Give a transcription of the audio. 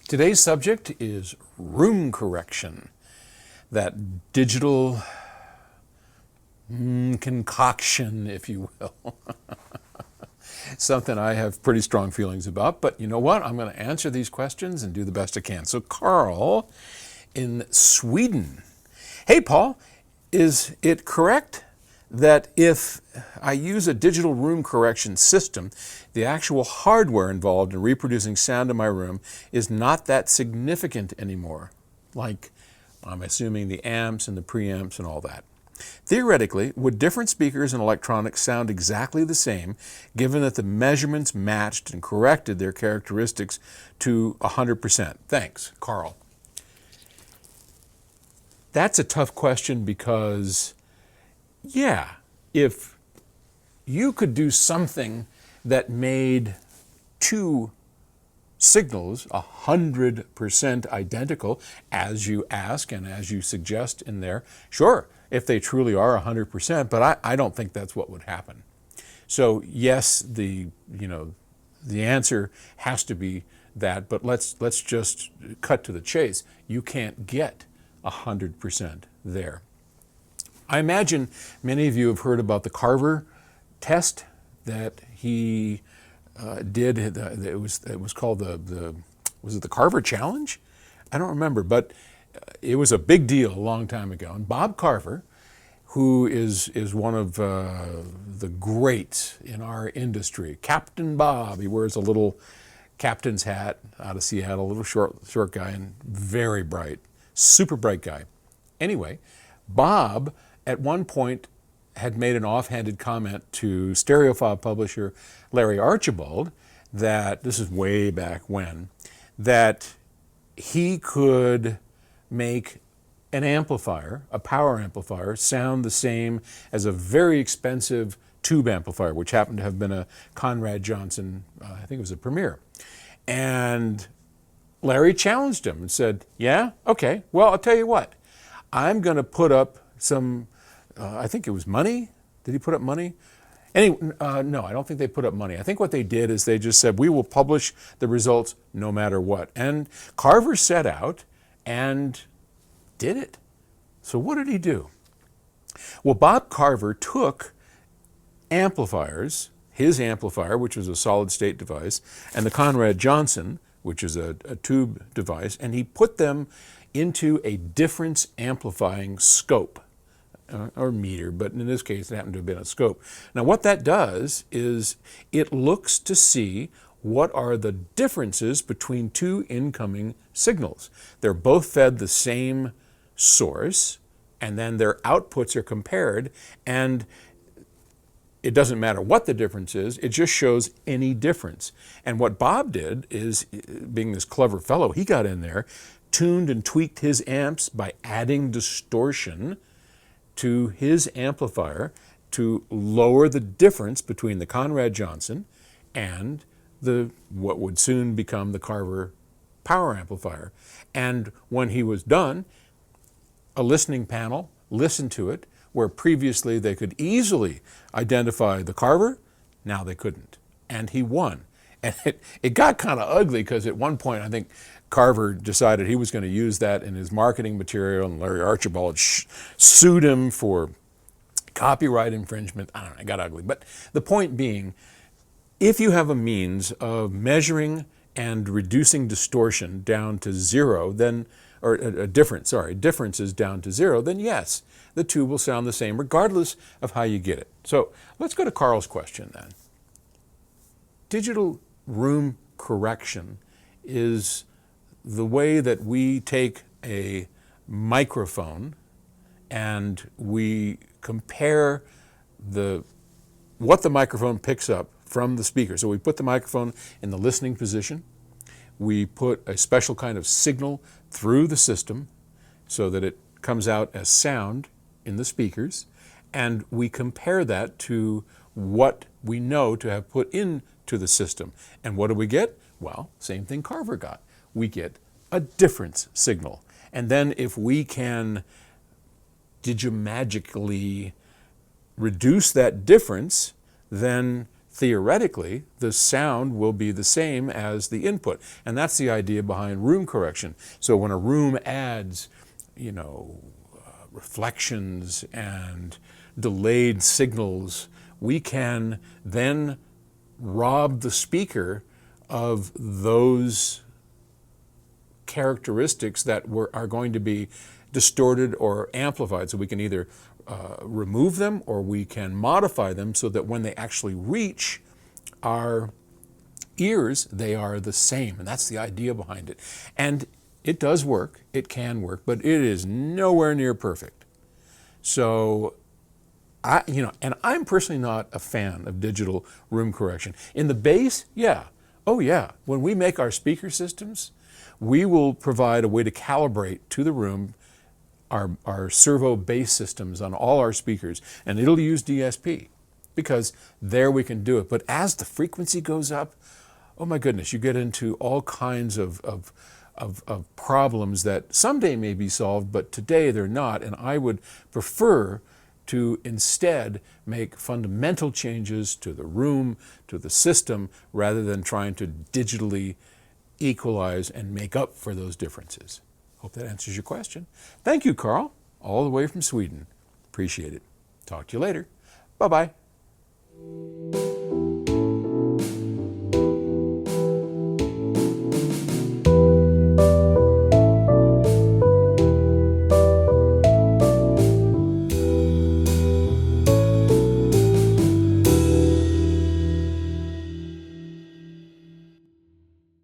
Today's subject is room correction, that digital concoction, if you will. Something I have pretty strong feelings about, but you know what? I'm going to answer these questions and do the best I can. So Carl in Sweden. Hey, Paul, is it correct that if I use a digital room correction system, the actual hardware involved in reproducing sound in my room is not that significant anymore? Like, I'm assuming the amps and the preamps and all that. Theoretically, would different speakers and electronics sound exactly the same, given that the measurements matched and corrected their characteristics to 100%? Thanks, Carl. That's a tough question because, yeah, if you could do something that made two signals 100% identical, as you ask and as you suggest in there, sure, if they truly are 100%, but I don't think that's what would happen. So yes, the answer has to be that, but let's just cut to the chase. You can't get 100% there. I imagine many of you have heard about the Carver test that he did. It was called was it the Carver Challenge? I don't remember, but it was a big deal a long time ago. And Bob Carver, who is one of the greats in our industry, Captain Bob. He wears a little captain's hat out of Seattle, a little short guy, and very bright, super bright guy. Anyway, Bob at one point had made an offhanded comment to stereophile publisher Larry Archibald that, this is way back when, that he could make an amplifier, a power amplifier, sound the same as a very expensive tube amplifier, which happened to have been a Conrad Johnson, I think it was a Premier. And Larry challenged him and said, yeah, okay, well, I'll tell you what, I'm going to put up some, I think it was money. Did he put up money? Anyway, no, I don't think they put up money. I think what they did is they just said, we will publish the results no matter what. And Carver set out and did it. So what did he do? Well, Bob Carver took amplifiers, his amplifier, which was a solid state device, and the Conrad Johnson, which is a tube device, and he put them into a difference amplifying scope. Or meter, but in this case it happened to have been a scope. Now what that does is it looks to see what are the differences between two incoming signals. They're both fed the same source, and then their outputs are compared, and it doesn't matter what the difference is, it just shows any difference. And what Bob did is, being this clever fellow, he got in there, tuned and tweaked his amps by adding distortion to his amplifier to lower the difference between the Conrad Johnson and what would soon become the Carver power amplifier. And when he was done, a listening panel listened to it, where previously they could easily identify the Carver, now they couldn't. And he won. And it got kind of ugly, because at one point I think Carver decided he was going to use that in his marketing material, and Larry Archibald sued him for copyright infringement. I don't know, it got ugly. But the point being, if you have a means of measuring and reducing distortion down to zero, then, or differences down to zero, then yes, the two will sound the same regardless of how you get it. So let's go to Carl's question then. Digital room correction is the way that we take a microphone and we compare what the microphone picks up from the speaker. So we put the microphone in the listening position. We put a special kind of signal through the system so that it comes out as sound in the speakers. And we compare that to what we know to have put into the system. And what do we get? Well, same thing Carver got. We get a difference signal. And then if we can digimagically reduce that difference, then theoretically, the sound will be the same as the input. And that's the idea behind room correction. So when a room adds, reflections and delayed signals, we can then rob the speaker of those characteristics that are going to be distorted or amplified. So we can either remove them or we can modify them so that when they actually reach our ears, they are the same. And that's the idea behind it. And it does work, it can work, but it is nowhere near perfect. So and I'm personally not a fan of digital room correction. In the bass, yeah. Oh yeah, when we make our speaker systems, we will provide a way to calibrate to the room our servo bass systems on all our speakers, and it'll use DSP because there we can do it. But as the frequency goes up, oh my goodness, you get into all kinds of problems that someday may be solved, but today they're not. And I would prefer to instead make fundamental changes to the room, to the system, rather than trying to digitally equalize and make up for those differences. Hope that answers your question. Thank you, Carl, all the way from Sweden. Appreciate it. Talk to you later. Bye-bye.